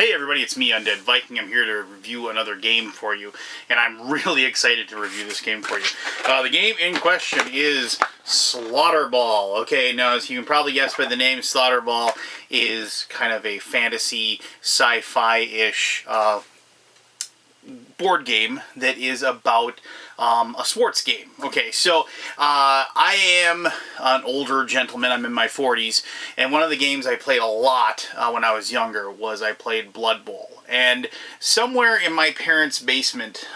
Hey everybody, it's me, Undead Viking. I'm here to review another game for you, and I'm really excited to review this game for you. The game in question is Slaughterball. Okay, now as you can probably guess by the name, Slaughterball is kind of a fantasy, sci-fi-ish board game that is about a sports game. Okay, so I am an older gentleman. I'm in my 40s, and one of the games I played a lot when I was younger was I played Blood Bowl. And somewhere in my parents' basement,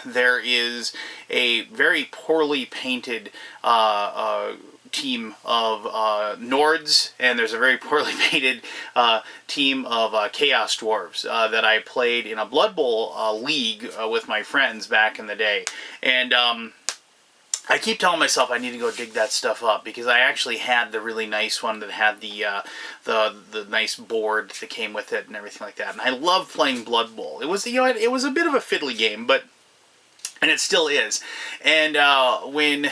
there is a very poorly painted team of Nords, and there's a very poorly painted team of Chaos Dwarves that I played in a Blood Bowl league with my friends back in the day. And I keep telling myself I need to go dig that stuff up, because I actually had the really nice one that had the nice board that came with it and everything like that. And I love playing Blood Bowl. It was, you know, it was a bit of a fiddly game, but and it still is. And when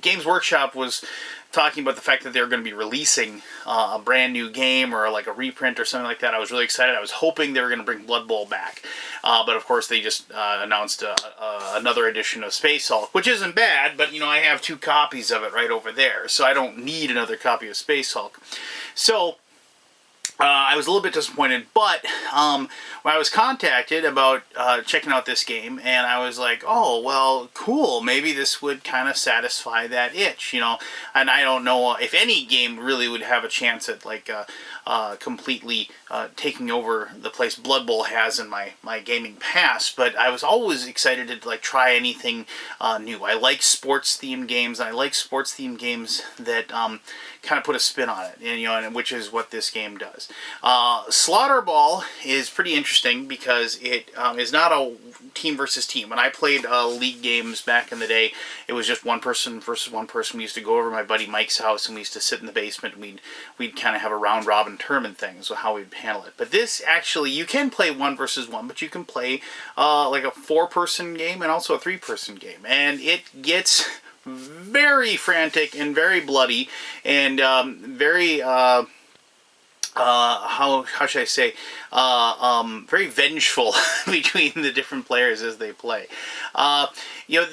Games Workshop was talking about the fact that they were going to be releasing a brand new game or like a reprint or something like that, I was really excited. I was hoping they were going to bring Blood Bowl back. But of course they just announced another edition of Space Hulk, which isn't bad, but you know, I have 2 copies of it right over there, so I don't need another copy of Space Hulk. So I was a little bit disappointed, but when I was contacted about checking out this game, and I was like, oh, well, cool, maybe this would kind of satisfy that itch, you know, and I don't know if any game really would have a chance at, like, completely taking over the place Blood Bowl has in my gaming past, but I was always excited to, like, try anything new. I like sports-themed games, and I like sports-themed games that kind of put a spin on it, and, you know, and which is what this game does. Slaughterball is pretty interesting because it is not a team versus team. When I played league games back in the day, it was just one person versus one person. We used to go over to my buddy Mike's house, and we used to sit in the basement, and we'd kind of have a round robin tournament thing, so how we'd handle it. But this actually, you can play 1 versus 1, but you can play like a 4-person game and also a 3-person game, and it gets very frantic and very bloody and very how should I say, very vengeful between the different players as they play. You know,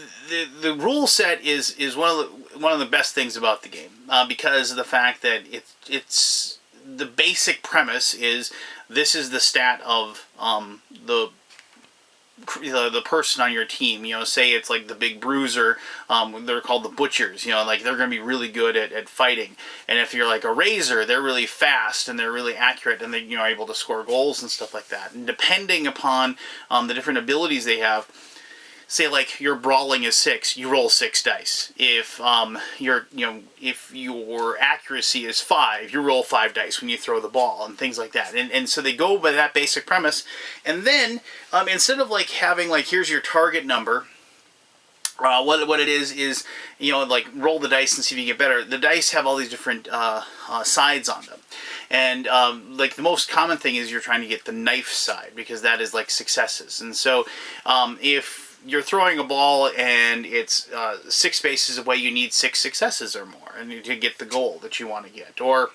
the rule set is one of the best things about the game, because of the fact that it's the basic premise is this is the stat of the person on your team. You know, say it's like the big bruiser, they're called the butchers, you know, like they're going to be really good at fighting. And if you're like a razor, they're really fast and they're really accurate, and they, you know, are able to score goals and stuff like that. And depending upon the different abilities they have, say like your brawling is 6, you roll 6 dice. If if your accuracy is 5, you roll 5 dice when you throw the ball, and things like that. And so they go by that basic premise. And then instead of like having like, here's your target number, what it is, you know, like roll the dice and see if you get better. The dice have all these different sides on them. And like the most common thing is you're trying to get the knife side, because that is like successes. And so if you're throwing a ball and it's 6 spaces away, you need 6 successes or more and to get the goal that you want to get. Or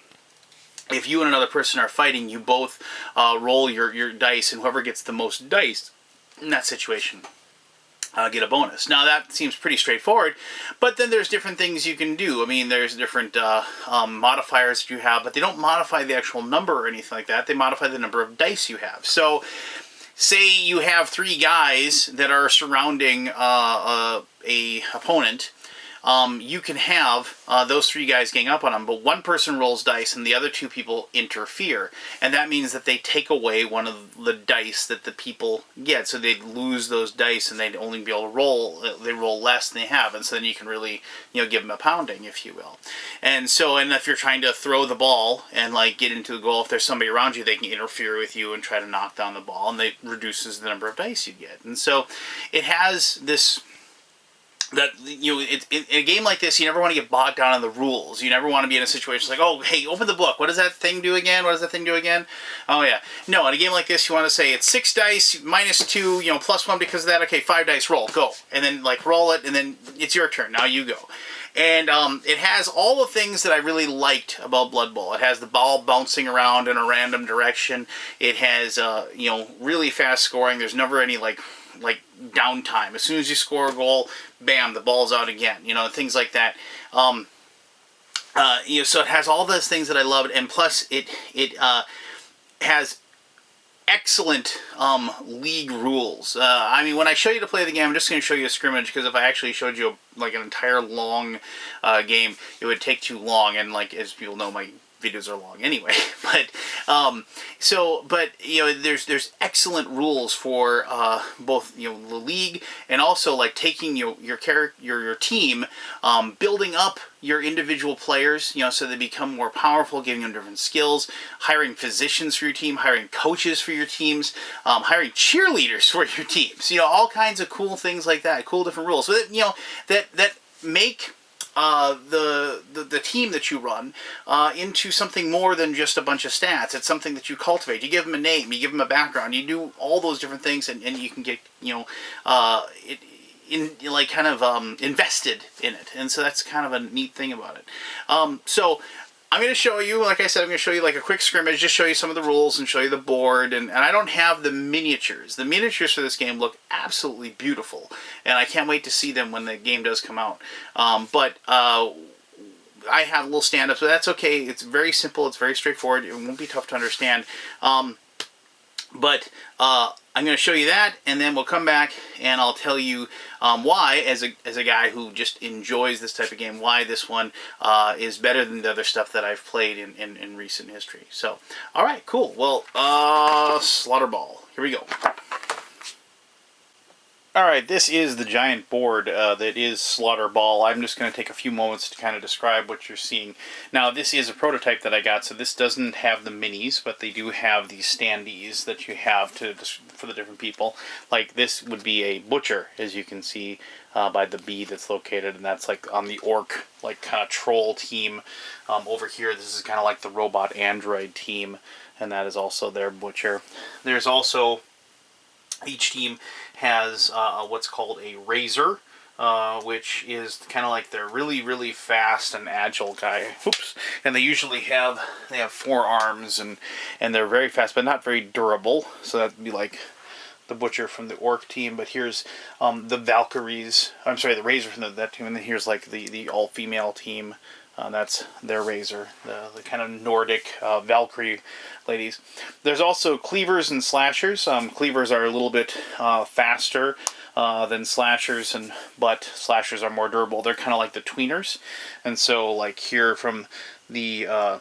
if you and another person are fighting, you both roll your dice, and whoever gets the most dice in that situation get a bonus. Now that seems pretty straightforward, but then there's different things you can do. I mean, there's different modifiers that you have, but they don't modify the actual number or anything like that. They modify the number of dice you have. So say you have 3 guys that are surrounding a opponent. You can have those 3 guys gang up on them, but one person rolls dice and the other 2 people interfere. And that means that they take away one of the dice that the people get. So they'd lose those dice, and they'd only be able to roll less than they have. And so then you can really, you know, give them a pounding, if you will. And so, and if you're trying to throw the ball and like get into the goal, if there's somebody around you, they can interfere with you and try to knock down the ball, and it reduces the number of dice you get. And so it has this, that, you know, in a game like this, you never want to get bogged down in the rules. You never want to be in a situation like, oh, hey, open the book. What does that thing do again? What does that thing do again? Oh, yeah. No, in a game like this, you want to say it's 6 dice, -2, you know, +1 because of that. Okay, 5 dice, roll, go. And then, like, roll it, and then it's your turn. Now you go. And it has all the things that I really liked about Blood Bowl. It has the ball bouncing around in a random direction. It has really fast scoring. There's never any like downtime. As soon as you score a goal, bam, the ball's out again. Things like that. So it has all those things that I loved, and plus it has excellent league rules. I mean, when I show you to play the game, I'm just going to show you a scrimmage, because if I actually showed you an entire long game, it would take too long, and as people know, my videos are long anyway. But there's excellent rules for both the league, and also taking your team, building up your individual players, so they become more powerful, giving them different skills, hiring physicians for your team, hiring coaches for your teams, hiring cheerleaders for your teams, all kinds of cool things like that, cool different rules. So that make the team that you run into something more than just a bunch of stats. It's something that you cultivate. You give them a name, you give them a background, you do all those different things, and you can get invested in it. And so that's kind of a neat thing about it. So I'm going to show you, like I said, I'm going to show you a quick scrimmage, just show you some of the rules and show you the board, and I don't have the miniatures. The miniatures for this game look absolutely beautiful, and I can't wait to see them when the game does come out. But I have little stand-ups, but that's okay. It's very simple, it's very straightforward, it won't be tough to understand. But I'm going to show you that, and then we'll come back and I'll tell you why, as a guy who just enjoys this type of game, why this one is better than the other stuff that I've played in recent history. So, alright, cool. Well, Slaughterball. Here we go. Alright, this is the giant board that is Slaughterball. I'm just going to take a few moments to kind of describe what you're seeing. Now, this is a prototype that I got, so this doesn't have the minis, but they do have these standees that you have for the different people. Like, this would be a butcher, as you can see by the B that's located, and that's on the orc, kind of troll team. Over here, this is kind of like the robot android team, and that is also their butcher. There's also... each team has what's called a razor, which is kind of like their really, really fast and agile guy. Oops. And they usually have 4 arms, and they're very fast, but not very durable. So that would be like the butcher from the orc team. But here's the Valkyries. I'm sorry, the razor from that team. And then here's the all-female team. That's their razor, the kind of Nordic Valkyrie ladies. There's also cleavers and slashers. Cleavers are a little bit faster than slashers, but slashers are more durable. They're kind of like the tweeners. And so, here from the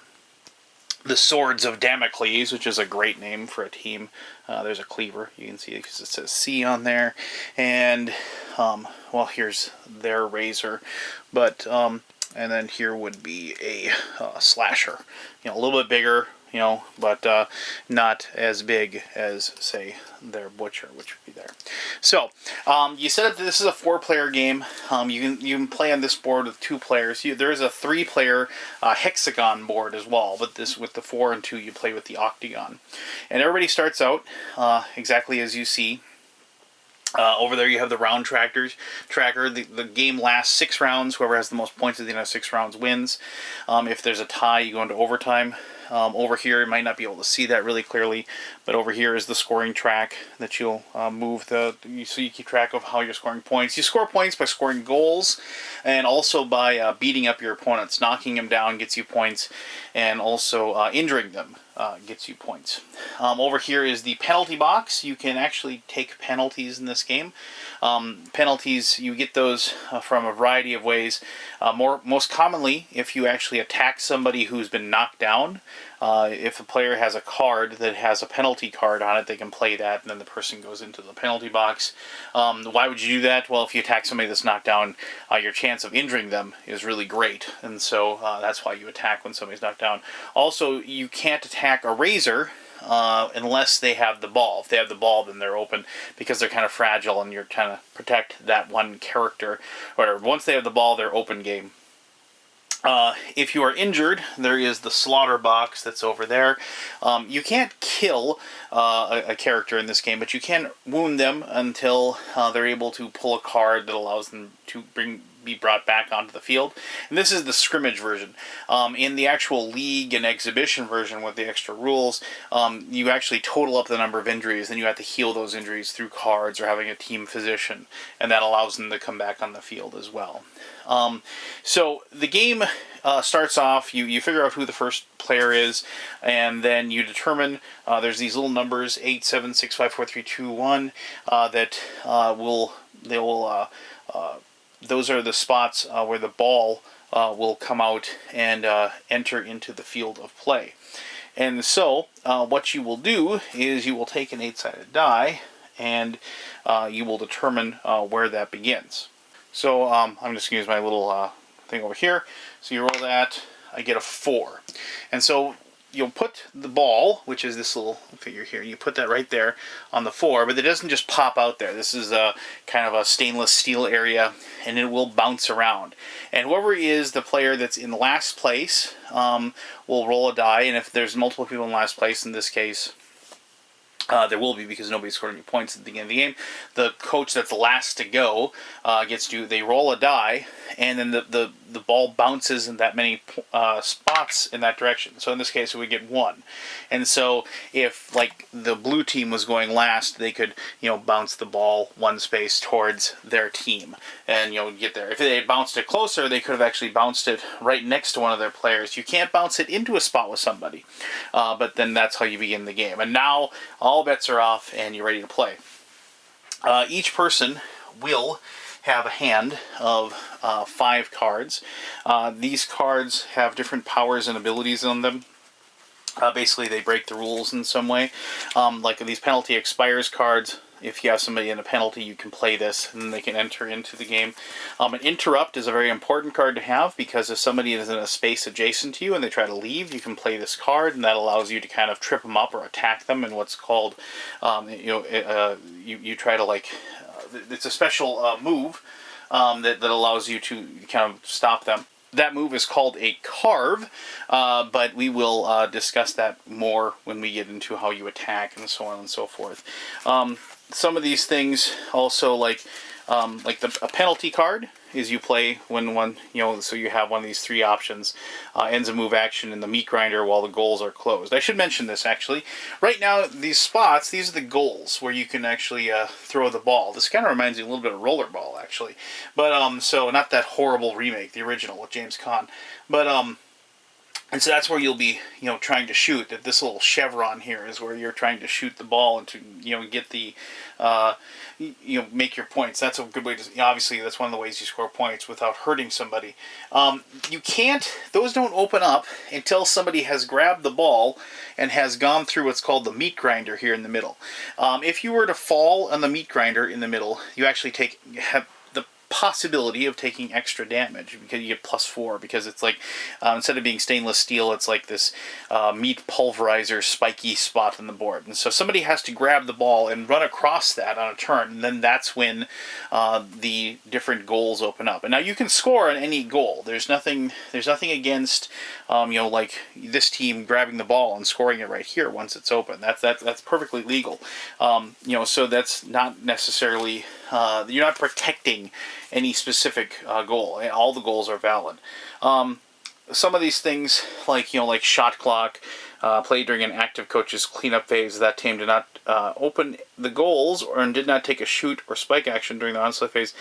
Swords of Damocles, which is a great name for a team. There's a cleaver. You can see because it says C on there. And, well, here's their razor. But, and then here would be a slasher. A little bit bigger, but not as big as, say, their butcher, which would be there. So, you said that this is a 4-player game. You can play on this board with 2 players. There is a 3-player hexagon board as well, but this with the 4 and 2, you play with the octagon. And everybody starts out exactly as you see. Over there you have the round tracker. The game lasts 6 rounds. Whoever has the most points at the end of 6 rounds wins. If there's a tie, you go into overtime. Over here, you might not be able to see that really clearly, but over here is the scoring track that you'll move so you keep track of how you're scoring points. You score points by scoring goals, and also by beating up your opponents. Knocking them down gets you points, and also injuring them gets you points. Over here is the penalty box. You can actually take penalties in this game. Penalties, you get those from a variety of ways. Most commonly, if you actually attack somebody who's been knocked down. If a player has a card that has a penalty card on it, they can play that, and then the person goes into the penalty box. Why would you do that? Well, if you attack somebody that's knocked down, your chance of injuring them is really great, and so that's why you attack when somebody's knocked down. Also, you can't attack a razor unless they have the ball. If they have the ball, then they're open, because they're kind of fragile, and you're trying to protect that one character. Or once they have the ball, they're open game. If you are injured, there is the slaughter box that's over there. You can't kill a character in this game, but you can wound them until they're able to pull a card that allows them to be brought back onto the field. And this is the scrimmage version. In the actual league and exhibition version with the extra rules, you actually total up the number of injuries, and you have to heal those injuries through cards or having a team physician, and that allows them to come back on the field as well. So the game starts off, you figure out who the first player is, and then you determine, there's these little numbers, 8, 7, 6, 5, 4, 3, 2, 1, that those are the spots where the ball will come out and enter into the field of play. And so what you will do is you will take an 8-sided die, and you will determine where that begins. So I'm just going to use my little thing over here. So you roll that, I get a 4. And so you'll put the ball, which is this little figure here, you put that right there on the 4, but it doesn't just pop out there. This is a kind of a stainless steel area, and it will bounce around. And whoever is the player that's in last place will roll a die, and if there's multiple people in last place, in this case, there will be, because nobody scored any points at the beginning of the game. The coach that's last to go they roll a die, and then the ball bounces in that many spots in that direction. So in this case, we get 1. And so if, like, the blue team was going last, they could, bounce the ball 1 space towards their team and, get there. If they had bounced it closer, they could have actually bounced it right next to one of their players. You can't bounce it into a spot with somebody, but then that's how you begin the game. And now all bets are off, and you're ready to play. Each person will have a hand of 5 cards. These cards have different powers and abilities on them. Basically, they break the rules in some way. Like these penalty expires cards, if you have somebody in a penalty, you can play this, and they can enter into the game. An interrupt is a very important card to have, because if somebody is in a space adjacent to you and they try to leave, you can play this card, and that allows you to kind of trip them up or attack them in what's called, you try to, like, it's a special move that allows you to kind of stop them. That move is called a carve, but we will discuss that more when we get into how you attack and so on and so forth. Some of these things also, like a penalty card is you play when one, so you have one of these 3 options, ends a move action in the meat grinder while the goals are closed. I should mention this, actually. Right now, these spots, these are the goals where you can actually throw the ball. This kind of reminds me a little bit of Rollerball, actually. But, so not that horrible remake, the original with James Caan. But, and so that's where you'll be, trying to shoot. That this little chevron here is where you're trying to shoot the ball and to, get the, make your points. That's a good way to, obviously that's one of the ways you score points without hurting somebody. You can't, those don't open up until somebody has grabbed the ball and has gone through what's called the meat grinder here in the middle. If you were to fall on the meat grinder in the middle, you actually have the possibility of taking extra damage, because you get +4, because it's like, instead of being stainless steel, it's like this meat pulverizer spiky spot on the board. And so somebody has to grab the ball and run across that on a turn, and then that's when the different goals open up. And now you can score on any goal. There's nothing against like this team grabbing the ball and scoring it right here once it's open. That's perfectly legal. So that's not necessarily, you're not protecting any specific goal. All the goals are valid. Some of these things, like shot clock, played during an active coach's cleanup phase. That team did not open the goals and did not take a shoot or spike action during the onslaught phase.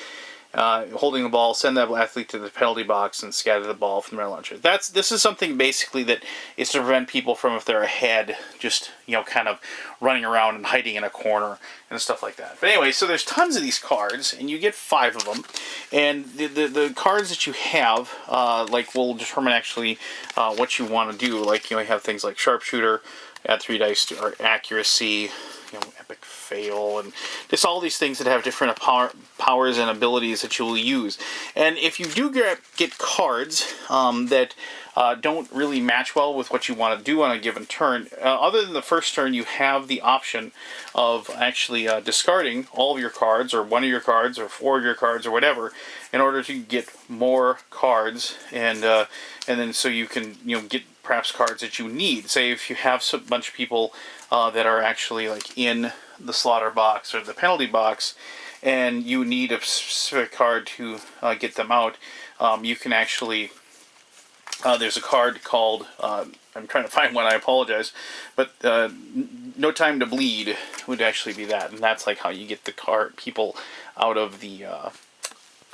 Holding the ball, send that athlete to the penalty box and scatter the ball from their launcher. This is something basically that is to prevent people from, if they're ahead, just kind of running around and hiding in a corner and stuff like that. But anyway, so there's tons of these cards, and you get 5 of them. And the cards that you have, will determine actually what you want to do. Like, you have things like sharpshooter, add 3 dice to or accuracy, epic fail, and just all these things that have different powers and abilities that you will use. And if you do get cards that don't really match well with what you want to do on a given turn, other than the first turn, you have the option of actually discarding all of your cards, or 1 of your cards, or 4 of your cards, or whatever, in order to get more cards, and then so you can get perhaps cards that you need. Say if you have a bunch of people that are actually like in the slaughter box or the penalty box, and you need a specific card to get them out, you can actually, there's a card called, I'm trying to find one, I apologize, but No Time to Bleed would actually be that, and that's like how you get the people out of the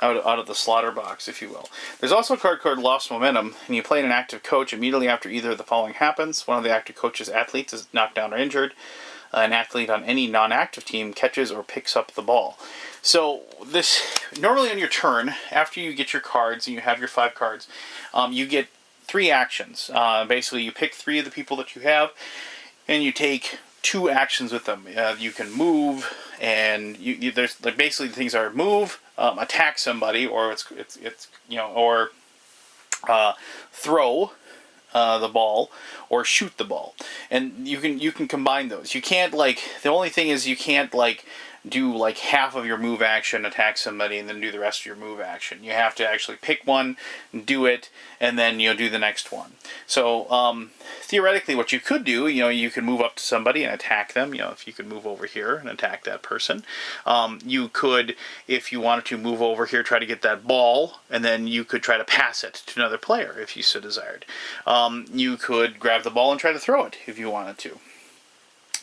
out of the slaughter box, if you will. There's also a card called Lost Momentum, and you play an active coach immediately after either of the following happens. One of the active coach's athletes is knocked down or injured. An athlete on any non-active team catches or picks up the ball. So this, normally on your turn, after you get your cards and you have your 5 cards, you get 3 actions. Basically, you pick 3 of the people that you have, and you take 2 actions with them. You can move, and there's like basically the things are move, attack somebody, or it's or throw the ball, or shoot the ball, and you can combine those. You can't, like, the only thing is you can't like do like half of your move action, attack somebody, and then do the rest of your move action. You have to actually pick one, do it, and then do the next one. So theoretically, what you could do, you could move up to somebody and attack them. If you could move over here and attack that person, you could, if you wanted to, move over here, try to get that ball, and then you could try to pass it to another player if you so desired. You could grab the ball and try to throw it if you wanted to.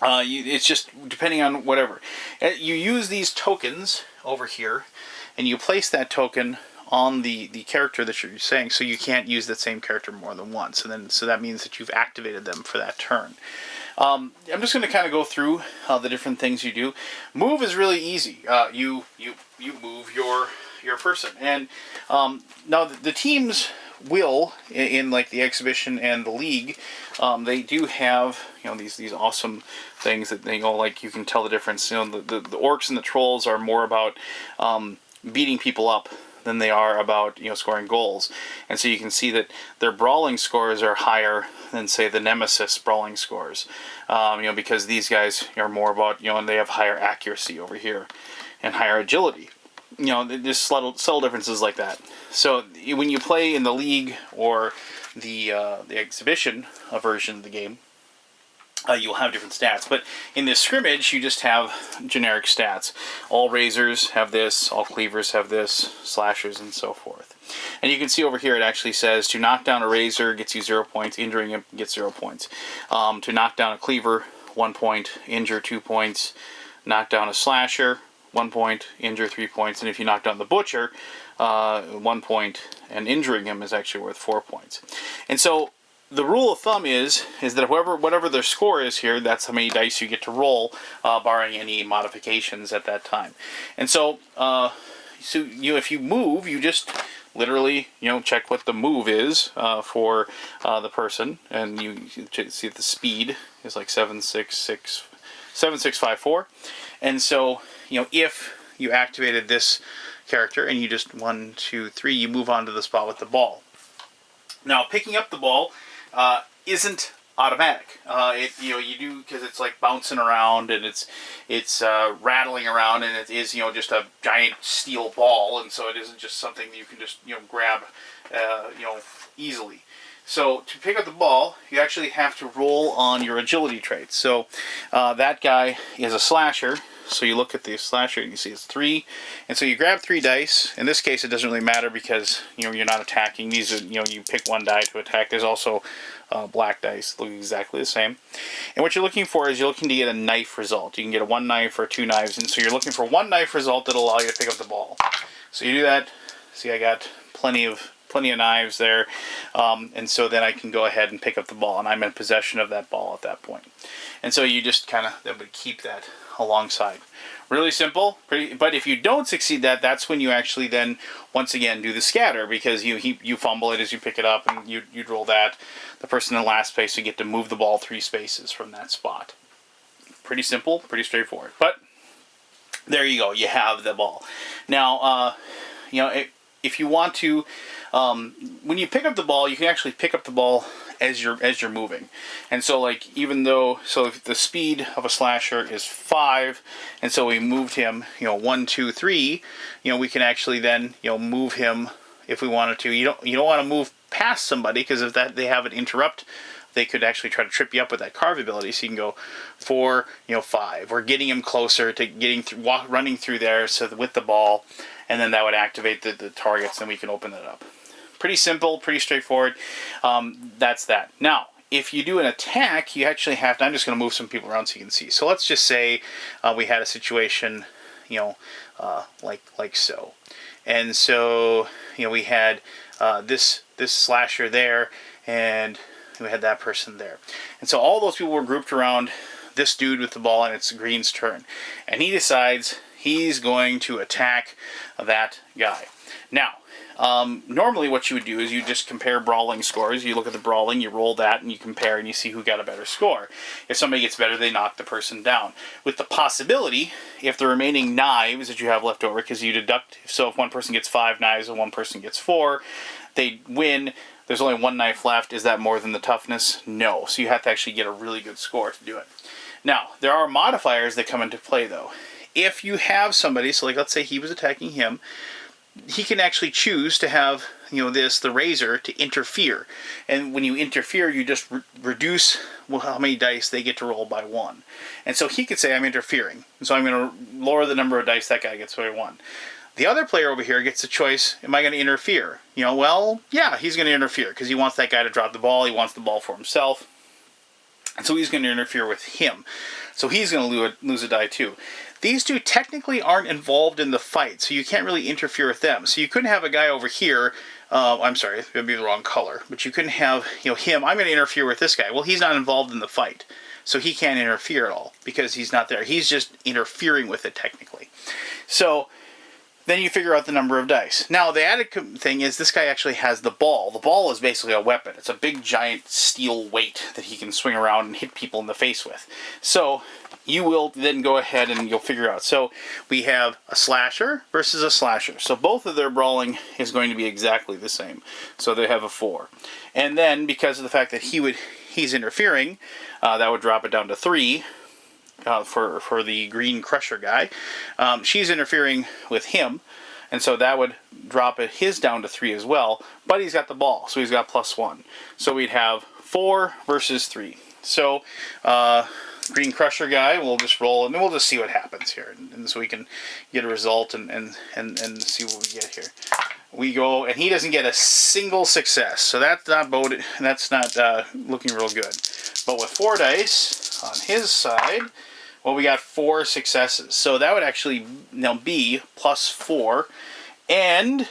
It's just depending on whatever. You use these tokens over here, and you place that token on the character that you're saying, so you can't use that same character more than once. And then, so that means that you've activated them for that turn. I'm just going to kind of go through the different things you do. Move is really easy. You move your person, and now the teams will, in like the exhibition and the league, they do have these awesome things that like you can tell the difference. The orcs and the trolls are more about beating people up than they are about scoring goals, and so you can see that their brawling scores are higher than, say, the Nemesis brawling scores, because these guys are more about and they have higher accuracy over here and higher agility. There's subtle differences like that. So when you play in the league or the exhibition version of the game, you'll have different stats. But in this scrimmage, you just have generic stats. All razors have this, all cleavers have this, slashers, and so forth. And you can see over here it actually says to knock down a razor gets you 0 points, injuring him gets 0 points. To knock down a cleaver, 1 point, injure 2 points, knock down a slasher, 1 point, injure 3 points, and if you knock down the butcher, 1 point, and injuring him is actually worth 4 points. And so the rule of thumb is that whatever their score is here, that's how many dice you get to roll, barring any modifications at that time. And so, if you move, you just literally check what the move is for the person, and you see the speed is like 7654, and so if you activated this character and you just 1, 2, 3, you move on to the spot with the ball. Now, picking up the ball isn't automatic. You do, because it's like bouncing around and it's rattling around, and it is just a giant steel ball, and so it isn't just something that you can just grab easily. So to pick up the ball, you actually have to roll on your agility traits. So that guy is a slasher. So you look at the slasher and you see it's 3, and so you grab 3 dice. In this case, it doesn't really matter because you're not attacking. These are you pick 1 die to attack. There's also black dice, look exactly the same. And what you're looking for is you're looking to get a knife result. You can get a 1 knife or 2 knives, and so you're looking for 1 knife result that'll allow you to pick up the ball. So you do that. See, I got plenty of knives there, and so then I can go ahead and pick up the ball, and I'm in possession of that ball at that point. And so you just kind of keep that alongside. Really simple, but if you don't succeed that's when you actually then once again do the scatter, because you fumble it as you pick it up, and you'd roll that. The person in last place would get to move the ball 3 spaces from that spot. Pretty simple, pretty straightforward. But there you go, you have the ball. Now, if you want to, when you pick up the ball, you can actually pick up the ball as you're moving. And so, like, if the speed of a slasher is 5, and so we moved him 1, 2, 3, we can actually then move him if we wanted to. You don't want to move past somebody, because if they have an interrupt they could actually try to trip you up with that carve ability. So you can go 4, 5, or getting him closer to getting through, running through there so with the ball, and then that would activate the targets, and we can open it up. Pretty simple, pretty straightforward. That's that. Now, if you do an attack, you actually have to, I'm just going to move some people around so you can see. So let's just say we had a situation, like so. And so, we had this slasher there, and we had that person there. And so all those people were grouped around this dude with the ball, and it's Green's turn. And he decides he's going to attack that guy. Now, normally what you would do is you just compare brawling scores. You look at the brawling, you roll that, and you compare, and you see who got a better score. If somebody gets better, they knock the person down. With the possibility, if the remaining knives that you have left over, because you deduct, so if one person gets 5 knives and one person gets 4, they win. There's only 1 knife left. Is that more than the toughness? No. So you have to actually get a really good score to do it. Now, there are modifiers that come into play, though. If you have somebody, so like let's say he was attacking him, he can actually choose to have, the razor to interfere. And when you interfere, you just reduce how many dice they get to roll by 1. And so he could say, I'm interfering. And so I'm going to lower the number of dice that guy gets by 1. The other player over here gets the choice, am I going to interfere? Well, yeah, he's going to interfere because he wants that guy to drop the ball. He wants the ball for himself. And so he's going to interfere with him. So he's going to lose a die too. These two technically aren't involved in the fight, so you can't really interfere with them. So you couldn't have a guy over here, I'm sorry, it would be the wrong color, but you couldn't have, him, I'm going to interfere with this guy. Well, he's not involved in the fight, so he can't interfere at all because he's not there. He's just interfering with it technically. So then you figure out the number of dice. Now, the added thing is this guy actually has the ball. The ball is basically a weapon. It's a big, giant steel weight that he can swing around and hit people in the face with. So you will then go ahead and you'll figure out. So we have a slasher versus a slasher. So both of their brawling is going to be exactly the same. So they have a 4. And then because of the fact that he's interfering, that would drop it down to 3. For the green crusher guy. She's interfering with him, and so that would drop his down to 3 as well, but he's got the ball, so he's got +1. So we'd have 4 versus 3. So green crusher guy, we'll just roll, and then we'll just see what happens here, and so we can get a result and see what we get here. We go, and he doesn't get a single success, so that's not looking real good. But with 4 dice on his side, well, we got 4 successes. So that would actually be +4. And,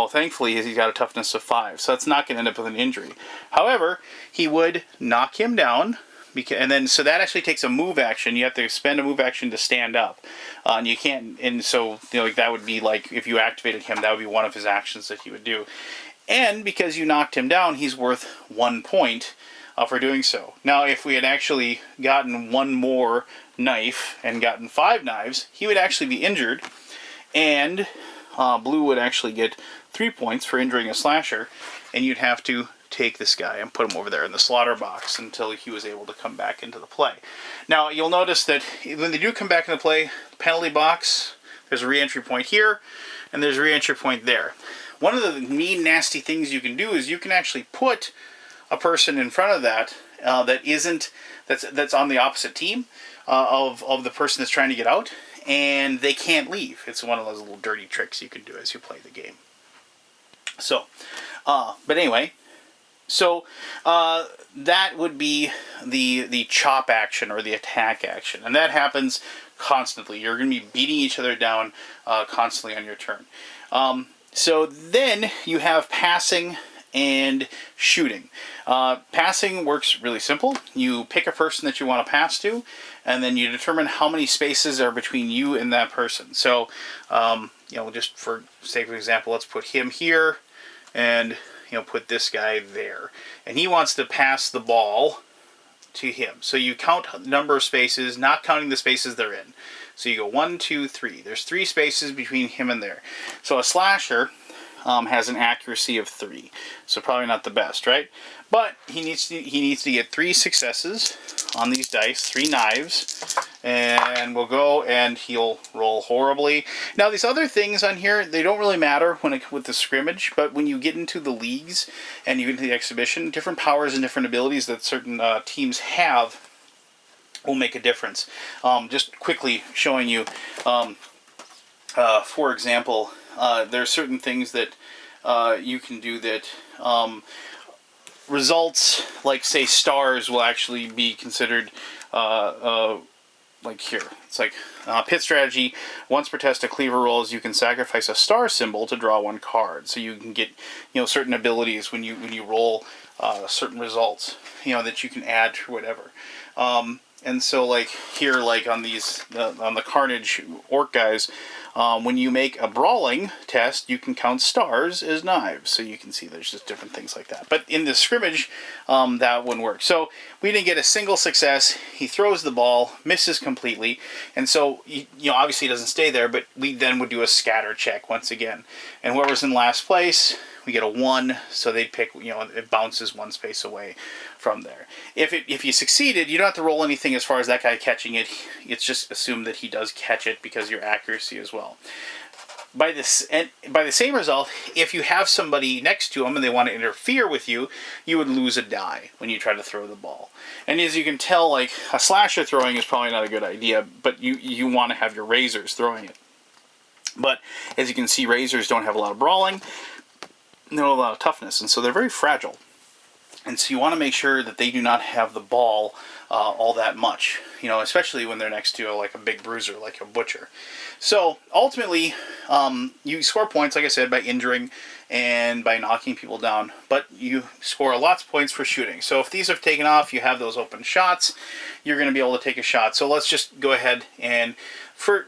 thankfully, he's got a toughness of 5. So that's not going to end up with an injury. However, he would knock him down. So that actually takes a move action. You have to spend a move action to stand up. And you can't, and so, that would be like, if you activated him, that would be one of his actions that he would do. And because you knocked him down, he's worth 1 point for doing so. Now, if we had actually gotten 1 more knife and gotten 5 knives, he would actually be injured, and blue would actually get 3 points for injuring a slasher, and you'd have to take this guy and put him over there in the slaughter box until he was able to come back into the play. Now, you'll notice that when they do come back into play, the penalty box, there's a re-entry point here, and there's a re-entry point there. One of the mean, nasty things you can do is you can actually put a person in front of that that's on the opposite team of the person that's trying to get out, and they can't leave. It's one of those little dirty tricks you can do as you play the game. So, but anyway, so that would be the chop action or the attack action, and that happens constantly. You're going to be beating each other down constantly on your turn. So then you have passing and shooting. Passing works really simple. You pick a person that you want to pass to, and then you determine how many spaces are between you and that person. So, just for sake of example, let's put him here, and put this guy there. And he wants to pass the ball to him. So you count the number of spaces, not counting the spaces they're in. So you go 1, 2, 3. There's 3 spaces between him and there. So a slasher has an accuracy of 3, so probably not the best, right? But he needs to get 3 successes on these dice, 3 knives, And we'll go, and he'll roll horribly. Now, these other things on here, they don't really matter with the scrimmage, but when you get into the leagues and you get into the exhibition, different powers and different abilities that certain teams have will make a difference. Just quickly showing you, for example, there are certain things that you can do that results, like say stars, will actually be considered like here. It's like pit strategy. Once per test of cleaver rolls, you can sacrifice a star symbol to draw one card. So you can get, certain abilities when you roll certain results, that you can add to whatever. And so like here, like on these on the Carnage Orc guys, when you make a brawling test, you can count stars as knives. So you can see there's just different things like that. But in the scrimmage, that wouldn't work. So we didn't get a single success. He throws the ball, misses completely. And so, obviously he doesn't stay there, but we then would do a scatter check once again. And whoever's in last place, we get a 1, so they'd pick, it bounces one space away from there. If you succeeded, you don't have to roll anything as far as that guy catching it. It's just assumed that he does catch it because of your accuracy as well. By the same result, if you have somebody next to him and they want to interfere with you, you would lose a die when you try to throw the ball. And as you can tell, like a slasher throwing is probably not a good idea, but you want to have your razors throwing it. But as you can see, razors don't have a lot of brawling. They don't have a lot of toughness, and so they're very fragile. And so you want to make sure that they do not have the ball all that much, especially when they're next to like a big bruiser, like a butcher. So ultimately, you score points, like I said, by injuring and by knocking people down, but you score lots of points for shooting. So if these have taken off, you have those open shots, you're going to be able to take a shot. So let's just go ahead and, for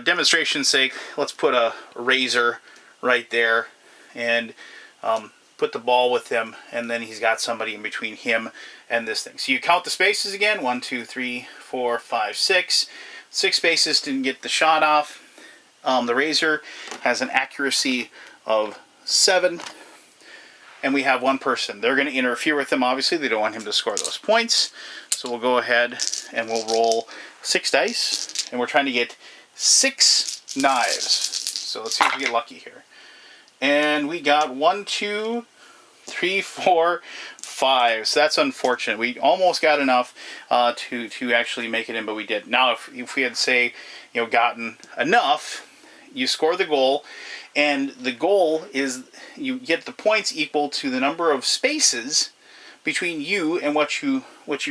demonstration's sake, let's put a razor right there and put the ball with him, and then he's got somebody in between him and this thing. So you count the spaces again: 1, 2, 3, 4, 5, 6. 6 spaces to get the shot off. The razor has an accuracy of 7, and we have one person. They're going to interfere with him. Obviously, they don't want him to score those points. So we'll go ahead and we'll roll 6 dice, and we're trying to get 6 knives. So let's see if we get lucky here. And we got 1, 2, 3, 4, 5. So that's unfortunate. We almost got enough to actually make it in, but we did. Now, if we had, say, gotten enough, you score the goal, and the goal is you get the points equal to the number of spaces between you and what you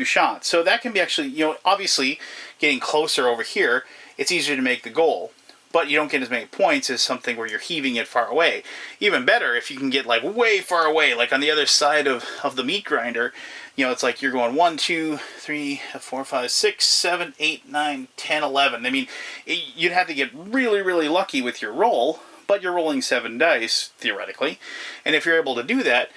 shot. So that can be actually, obviously, getting closer over here, it's easier to make the goal. But you don't get as many points as something where you're heaving it far away. Even better if you can get like way far away, like on the other side of the meat grinder. It's like you're going 1, 2, 3, 4, 5, 6, 7, 8, 9, 10, 11. I mean, you'd have to get really, really lucky with your roll, but you're rolling 7 dice, theoretically. And if you're able to do that,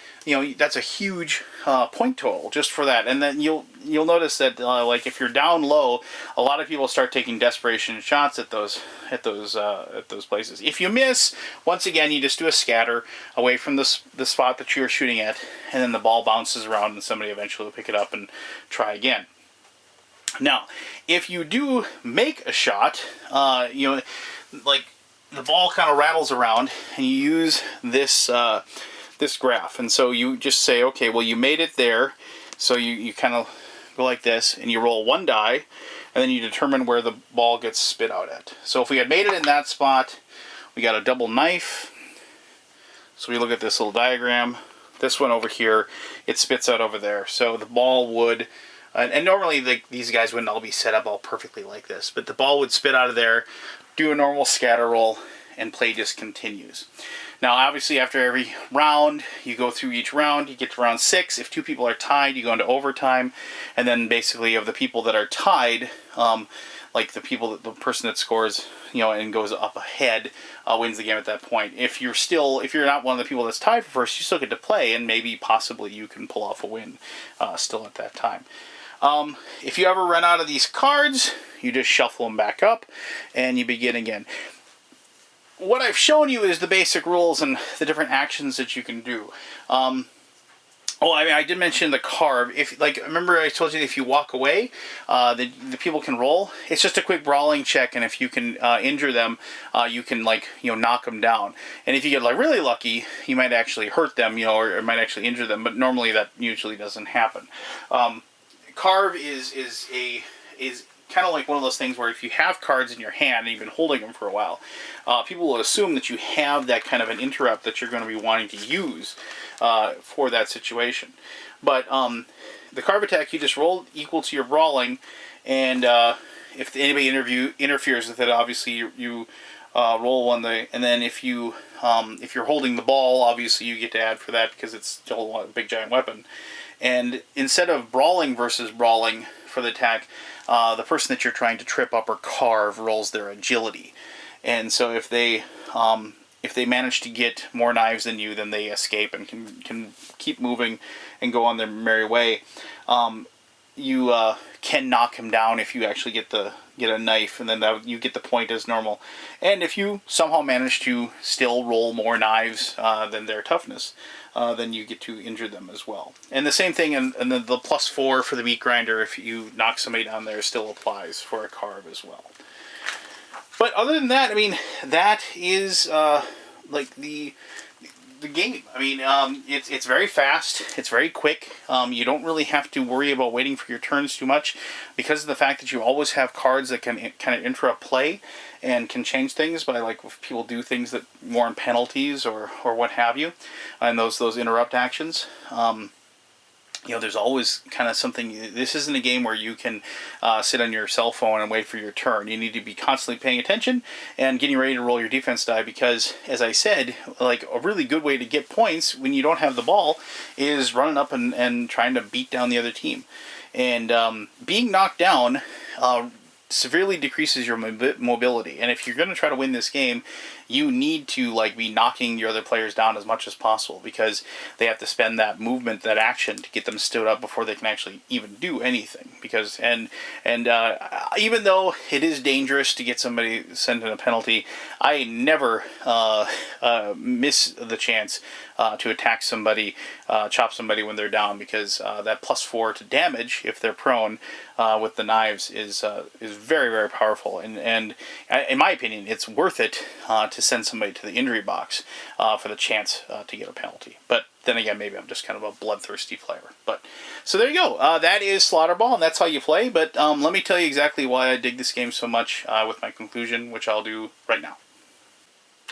that's a huge point total just for that. And then you'll notice that like if you're down low, a lot of people start taking desperation shots at those places. If you miss, once again, you just do a scatter away from the spot that you're shooting at, and then the ball bounces around, and somebody eventually will pick it up and try again. Now, if you do make a shot, like the ball kind of rattles around, and you use this graph, and so you just say, okay, well, you made it there, so you kind of go like this, and you roll 1 die, and then you determine where the ball gets spit out at. So if we had made it in that spot, we got a double knife. So we look at this little diagram. This one over here, it spits out over there. So the ball would, and normally these guys wouldn't all be set up all perfectly like this, but the ball would spit out of there, do a normal scatter roll, and play just continues. Now, obviously, after every round, you go through each round, you get to round 6. If 2 people are tied, you go into overtime, and then basically of the people that are tied, like the person that scores, and goes up ahead, wins the game at that point. If you're not one of the people that's tied for first, you still get to play, and maybe possibly you can pull off a win still at that time. If you ever run out of these cards, you just shuffle them back up, and you begin again. What I've shown you is the basic rules and the different actions that you can do. Oh, I mean, I did mention the carve. If, like, remember I told you if you walk away, the people can roll. It's just a quick brawling check, and if you can injure them, you can, like, knock them down. And if you get, like, really lucky, you might actually hurt them, or might actually injure them. But normally that usually doesn't happen. Carve is kind of like one of those things where if you have cards in your hand and you've been holding them for a while, people will assume that you have that kind of an interrupt that you're going to be wanting to use for that situation. But the carve attack, you just roll equal to your brawling, and if anybody interferes with it, obviously you roll one and then if you're holding the ball, obviously you get to add for that because it's still a big giant weapon. And instead of brawling versus brawling for the attack, the person that you're trying to trip up or carve rolls their agility. And so if they manage to get more knives than you, then they escape and can keep moving and go on their merry way. You can knock him down if you actually get a knife, and then you get the point as normal. And if you somehow manage to still roll more knives than their toughness, then you get to injure them as well. And the same thing, and the +4 for the meat grinder, if you knock somebody down there, still applies for a carve as well. But other than that, I mean, that is like the game. I mean, it's very fast. It's very quick. You don't really have to worry about waiting for your turns too much because of the fact that you always have cards that can kind of interrupt play and can change things by, like, if people do things that warrant penalties or what have you, and those interrupt actions. There's always kind of something. This isn't a game where you can sit on your cell phone and wait for your turn. You need to be constantly paying attention and getting ready to roll your defense die because, as I said, like, a really good way to get points when you don't have the ball is running up and trying to beat down the other team. And being knocked down severely decreases your mobility. And if you're going to try to win this game, you need to, like, be knocking your other players down as much as possible because they have to spend that movement, that action, to get them stood up before they can actually even do anything. Because even though it is dangerous to get somebody sent in a penalty, I never miss the chance to attack somebody, chop somebody when they're down, because that +4 to damage if they're prone with the knives is very, very powerful. And in my opinion, it's worth it to send somebody to the injury box for the chance to get a penalty. But then again, maybe I'm just kind of a bloodthirsty player. But so there you go. That is Slaughterball, and that's how you play. But let me tell you exactly why I dig this game so much with my conclusion, which I'll do right now.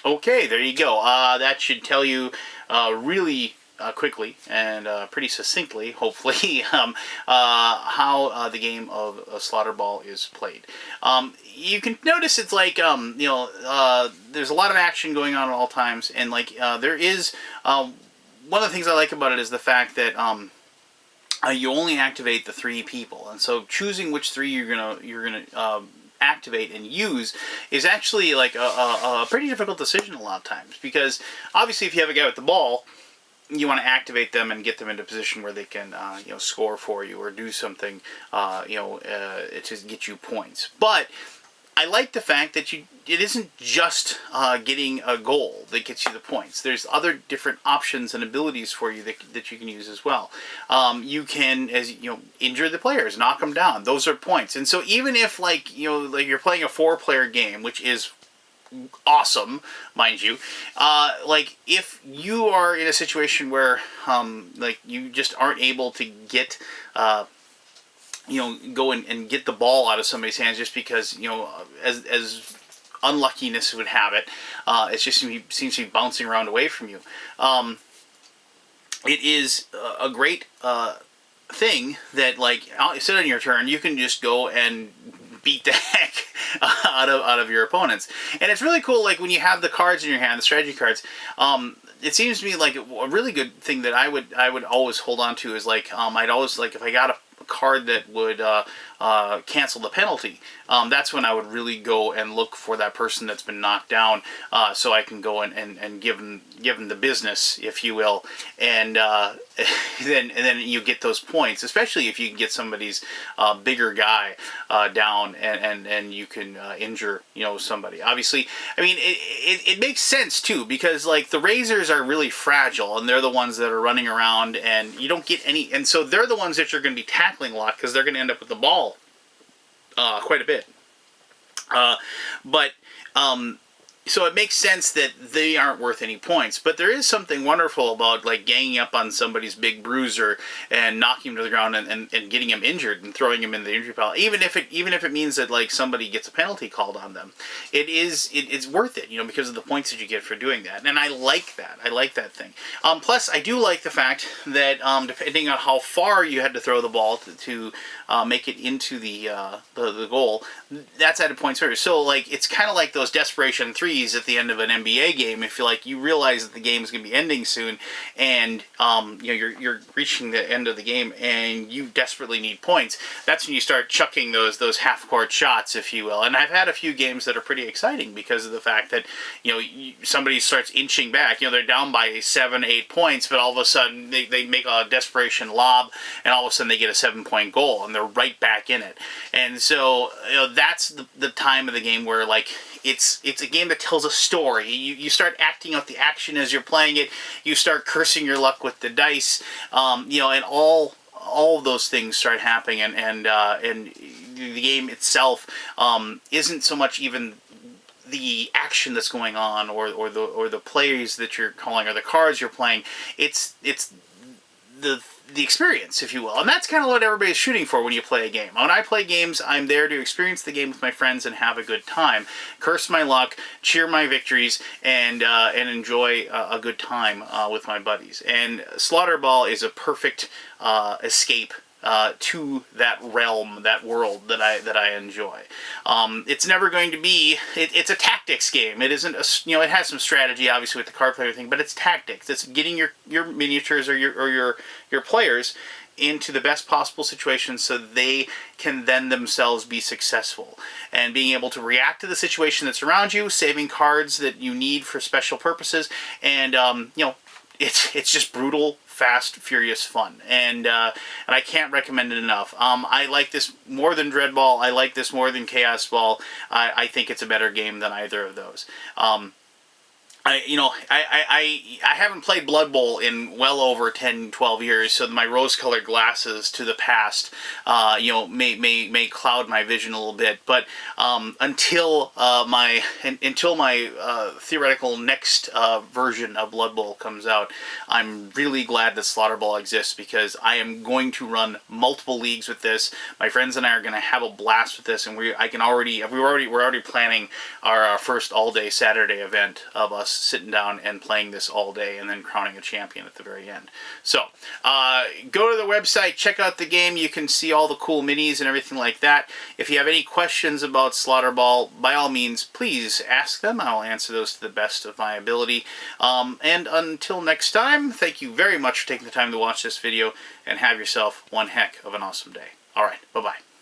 Okay, there you go. That should tell you really quickly and pretty succinctly, hopefully, how the game of Slaughterball is played. You can notice it's like, there's a lot of action going on at all times, and like there is, one of the things I like about it is the fact that you only activate the 3 people, and so choosing which 3 you're gonna activate and use is actually like a pretty difficult decision a lot of times, because obviously if you have a guy with the ball, you want to activate them and get them into a position where they can score for you or do something to get you points. But I like the fact that it isn't just getting a goal that gets you the points. There's other different options and abilities for you that you can use as well. You can, injure the players, knock them down. Those are points. And so even if like you're playing a 4-player game, which is awesome, mind you, like if you are in a situation where like you just aren't able to get go and get the ball out of somebody's hands just because, as unluckiness would have it, it just seems to be bouncing around away from you. It is a great thing that, like, instead on your turn, you can just go and beat the heck out of your opponents. And it's really cool, like, when you have the cards in your hand, the strategy cards, it seems to me like a really good thing that I would always hold on to is, like, I'd always, like, if I got card that would cancel the penalty, that's when I would really go and look for that person that's been knocked down, so I can go and give them the business, if you will, and then you get those points, especially if you can get somebody's bigger guy down, and you can injure somebody. Obviously, I mean it makes sense too, because like the razors are really fragile, and they're the ones that are running around, and you don't get any, and so they're the ones that you're going to be tackling a lot, because they're going to end up with the ball quite a bit. So it makes sense that they aren't worth any points, but there is something wonderful about like ganging up on somebody's big bruiser and knocking him to the ground and getting him injured and throwing him in the injury pile, even if it means that like somebody gets a penalty called on them. It's worth it, because of the points that you get for doing that, and I like that. I like that thing. Plus, I do like the fact that depending on how far you had to throw the ball to make it into the goal, that's added points for you. So like it's kind of like those desperation threes at the end of an NBA game. If you realize that the game is going to be ending soon, and you're reaching the end of the game and you desperately need points, that's when you start chucking those half court shots, if you will. And I've had a few games that are pretty exciting because of the fact that somebody starts inching back. They're down by 7-8 points, but all of a sudden they make a desperation lob, and all of a sudden they get a 7-point goal, and they're right back in it. And so that's the time of the game where like it's a game that tells a story. You start acting out the action as you're playing it. You start cursing your luck with the dice, and all of those things start happening, and the game itself isn't so much even the action that's going on, or the plays that you're calling, or the cards you're playing. It's the experience, if you will. And that's kind of what everybody's shooting for when you play a game. When I play games, I'm there to experience the game with my friends and have a good time, curse my luck, cheer my victories, and enjoy a good time with my buddies. And Slaughterball is a perfect escape to that realm, that world that I enjoy. It's never going to be. It's a tactics game. It isn't it has some strategy, obviously, with the card player thing, but it's tactics. It's getting your miniatures or your players into the best possible situation so they can then themselves be successful, and being able to react to the situation that's around you, saving cards that you need for special purposes, and it's just brutal, fast, furious fun, and I can't recommend it enough. I like this more than Dreadball. I like this more than Chaos Ball. I think it's a better game than either of those. I haven't played Blood Bowl in well over 10, 12 years, so my rose-colored glasses to the past, may cloud my vision a little bit. But until my theoretical next version of Blood Bowl comes out, I'm really glad that Slaughterball exists, because I am going to run multiple leagues with this. My friends and I are going to have a blast with this, and we're already planning our first all-day Saturday event of us sitting down and playing this all day, and then crowning a champion at the very end. So go to the website, check out the game. You can see all the cool minis and everything like that. If you have any questions about Slaughterball, by all means, please ask them. I'll answer those to the best of my ability. And until next time, thank you very much for taking the time to watch this video, and have yourself one heck of an awesome day. All right, bye-bye.